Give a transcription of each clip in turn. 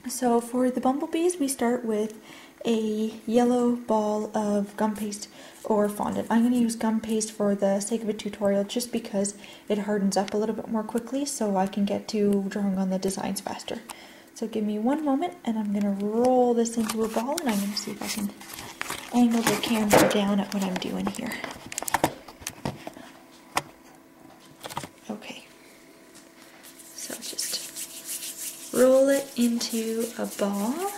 So for the bumblebees, we start with a yellow ball of gum paste or fondant. I'm going to use gum paste for the sake of a tutorial just because it hardens up a little bit more quickly so I can get to drawing on the designs faster. So give me one moment and I'm going to roll this into a ball and I'm going to see if I can angle the camera down at what I'm doing here. Okay, so just roll it into a ball,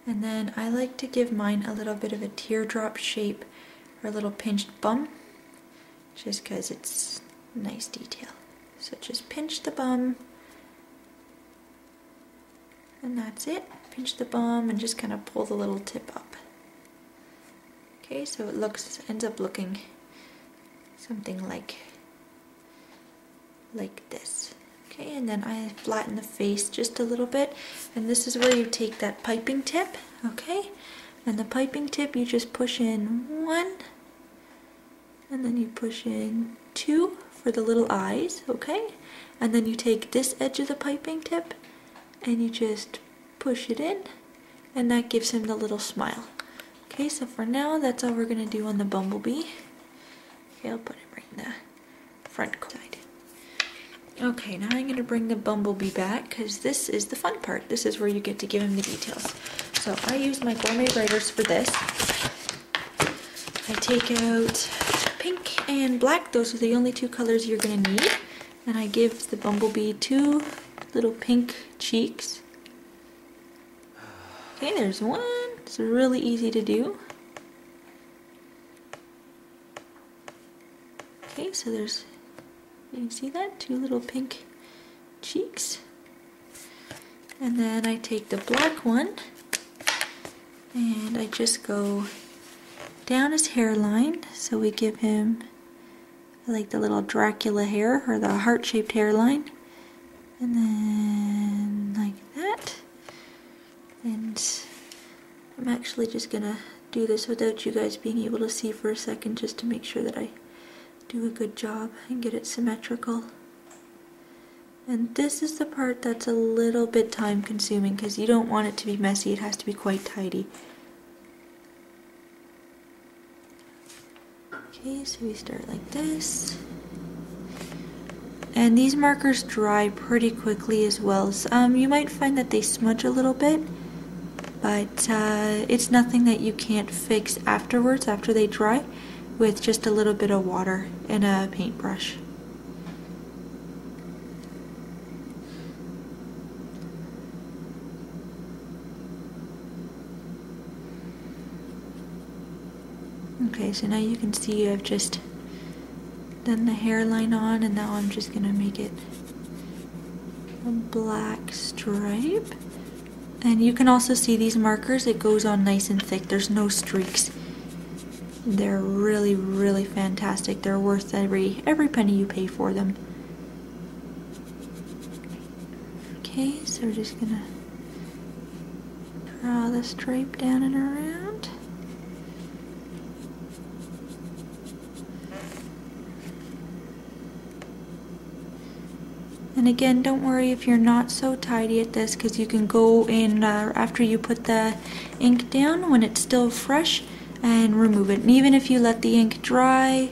and then I like to give mine a little bit of a teardrop shape or a little pinched bum, just because it's nice detail. So just pinch the bum, and that's it. Pinch the bum and just kind of pull the little tip up. Okay, so it ends up looking something like this. Okay, and then I flatten the face just a little bit, and this is where you take that piping tip, okay? And the piping tip, you just push in 1, and then you push in 2 for the little eyes, okay? And then you take this edge of the piping tip, and you just push it in, and that gives him the little smile. Okay, so for now, that's all we're gonna do on the bumblebee. Okay, I'll put it right in the front side. Okay, now I'm going to bring the bumblebee back because this is the fun part. This is where you get to give him the details. So I use my gourmet writers for this. I take out pink and black. Those are the only 2 colors you're going to need. And I give the bumblebee 2 little pink cheeks. Okay, there's one. It's really easy to do. Okay, so there's, you can see that, 2 little pink cheeks. And then I take the black one and I just go down his hairline. So we give him like the little Dracula hair or the heart-shaped hairline. And then like that. And I'm actually just gonna do this without you guys being able to see for a second just to make sure that I do a good job and get it symmetrical. And this is the part that's a little bit time consuming because you don't want it to be messy, it has to be quite tidy. Okay, so we start like this. And these markers dry pretty quickly as well. So, you might find that they smudge a little bit, but it's nothing that you can't fix afterwards, after they dry, with just a little bit of water and a paintbrush. Okay, so now you can see I've just done the hairline on, and now I'm just going to make it a black stripe. And you can also see these markers, it goes on nice and thick, there's no streaks. They're really, really fantastic. They're worth every penny you pay for them. Okay, so we're just gonna draw the stripe down and around. And again, don't worry if you're not so tidy at this, because you can go in after you put the ink down when it's still fresh and remove it. And even if you let the ink dry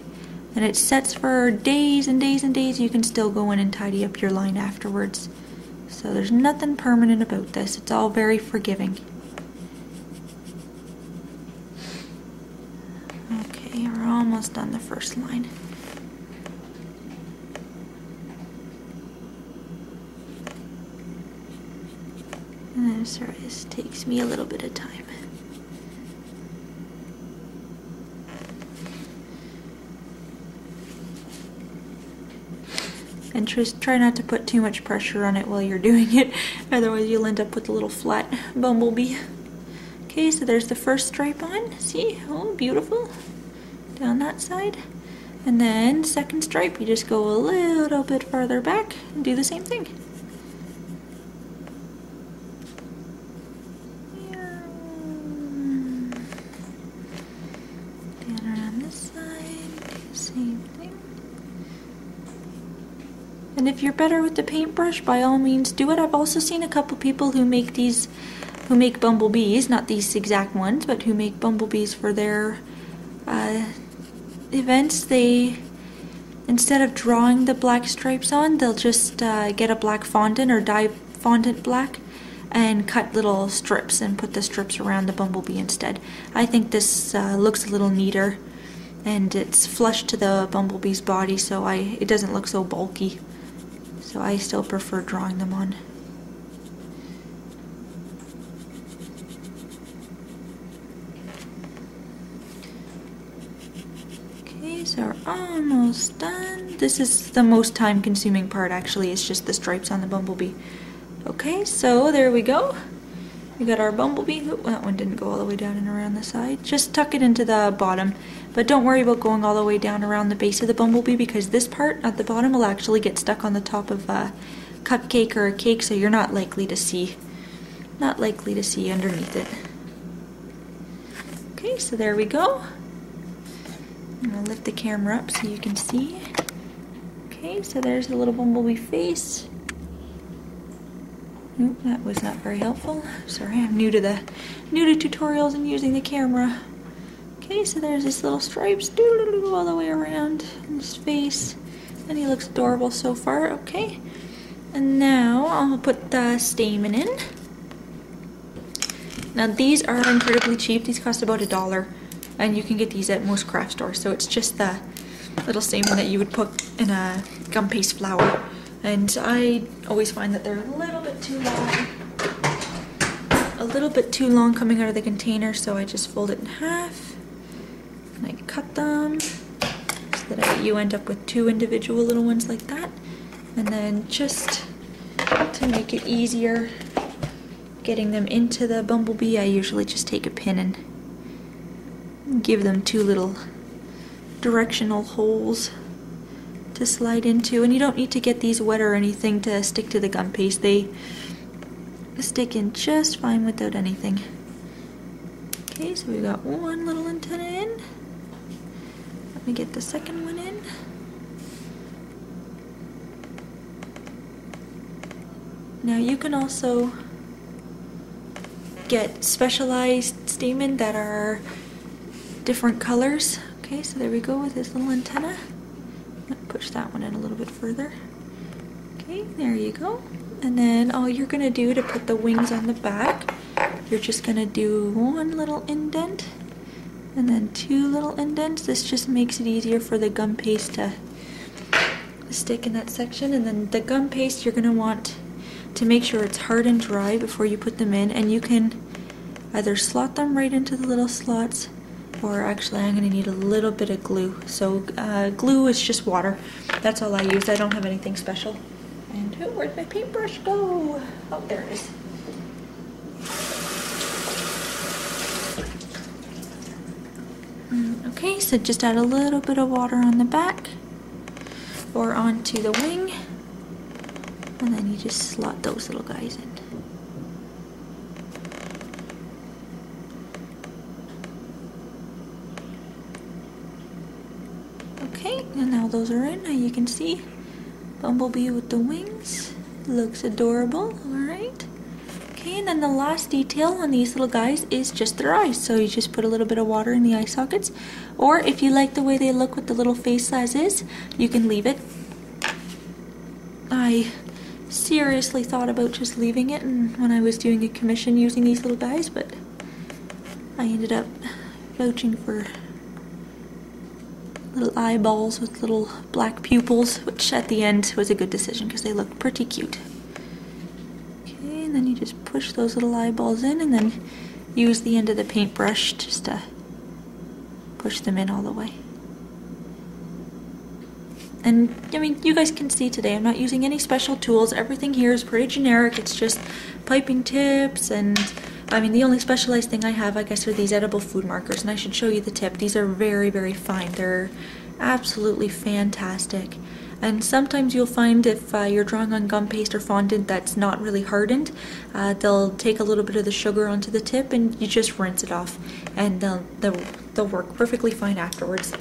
and it sets for days and days and days, you can still go in and tidy up your line afterwards. So there's nothing permanent about this. It's all very forgiving. Okay, we're almost done the first line. And then, sorry, this takes me a little bit of time. And just try not to put too much pressure on it while you're doing it, otherwise you'll end up with a little flat bumblebee. Okay, so there's the first stripe on. See? Oh, beautiful. Down that side. And then second stripe, you just go a little bit farther back and do the same thing. Down around this side, same thing. And if you're better with the paintbrush, by all means do it. I've also seen a couple people who make these, who make bumblebees, not these exact ones, but who make bumblebees for their events. They, instead of drawing the black stripes on, they'll just get a black fondant or dye fondant black and cut little strips and put the strips around the bumblebee instead. I think this looks a little neater, and it's flush to the bumblebee's body, so it doesn't look so bulky. So I still prefer drawing them on. Okay, so we're almost done. This is the most time-consuming part, actually. It's just the stripes on the bumblebee. Okay, so there we go. We got our bumblebee. Oh, that one didn't go all the way down and around the side. Just tuck it into the bottom, but don't worry about going all the way down around the base of the bumblebee, because this part at the bottom will actually get stuck on the top of a cupcake or a cake, so you're not likely to see underneath it. Okay, so there we go. I'm gonna lift the camera up so you can see. Okay, so there's the little bumblebee face. Oop, that was not very helpful. Sorry, I'm new to tutorials and using the camera. Okay, so there's this little stripes all the way around his face, and he looks adorable so far. Okay, and now I'll put the stamen in. Now these are incredibly cheap. These cost about $1, and you can get these at most craft stores. So it's just the little stamen that you would put in a gum paste flower. And I always find that they're a little bit too long coming out of the container, so I just fold it in half and I cut them so that you end up with 2 individual little ones like that. And then just to make it easier getting them into the bumblebee, I usually just take a pin and give them 2 little directional holes to slide into. And you don't need to get these wet or anything to stick to the gum paste. They stick in just fine without anything. Okay, so we got one little antenna in. Let me get the second one in. Now you can also get specialized stamen that are different colors. Okay, so there we go with this little antenna. Push that one in a little bit further. Okay, there you go. And then all you're gonna do to put the wings on the back, you're just gonna do 1 little indent and then 2 little indents. This just makes it easier for the gum paste to stick in that section. And then the gum paste, you're gonna want to make sure it's hard and dry before you put them in, and you can either slot them right into the little slots, or actually I'm going to need a little bit of glue. So glue is just water. That's all I use. I don't have anything special. And where'd my paintbrush go? Oh, there it is. Okay, so just add a little bit of water on the back or onto the wing, and then you just slot those little guys in. Okay, and now those are in. Now you can see Bumblebee with the wings. Looks adorable, alright. Okay, and then the last detail on these little guys is just their eyes. So you just put a little bit of water in the eye sockets. Or if you like the way they look with the little face as is, you can leave it. I seriously thought about just leaving it when I was doing a commission using these little guys, but I ended up vouching for little eyeballs with little black pupils, which at the end was a good decision because they looked pretty cute. Okay, and then you just push those little eyeballs in and then use the end of the paintbrush just to push them in all the way. And I mean, you guys can see today I'm not using any special tools. Everything here is pretty generic. It's just piping tips, and I mean the only specialized thing I have, I guess, are these edible food markers, and I should show you the tip. These are very, very fine. They're absolutely fantastic. And sometimes you'll find if you're drawing on gum paste or fondant that's not really hardened, they'll take a little bit of the sugar onto the tip and you just rinse it off, and they'll work perfectly fine afterwards.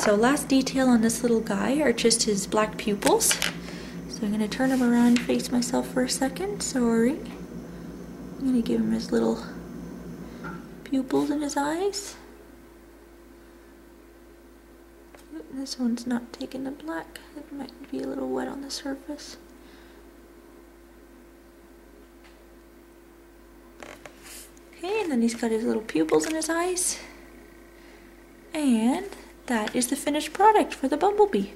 So last detail on this little guy are just his black pupils. So So I'm going to turn him around and face myself for a second. Sorry. I'm going to give him his little pupils in his eyes. This one's not taking the black. It might be a little wet on the surface. Okay, and then he's got his little pupils in his eyes. And that is the finished product for the bumblebee.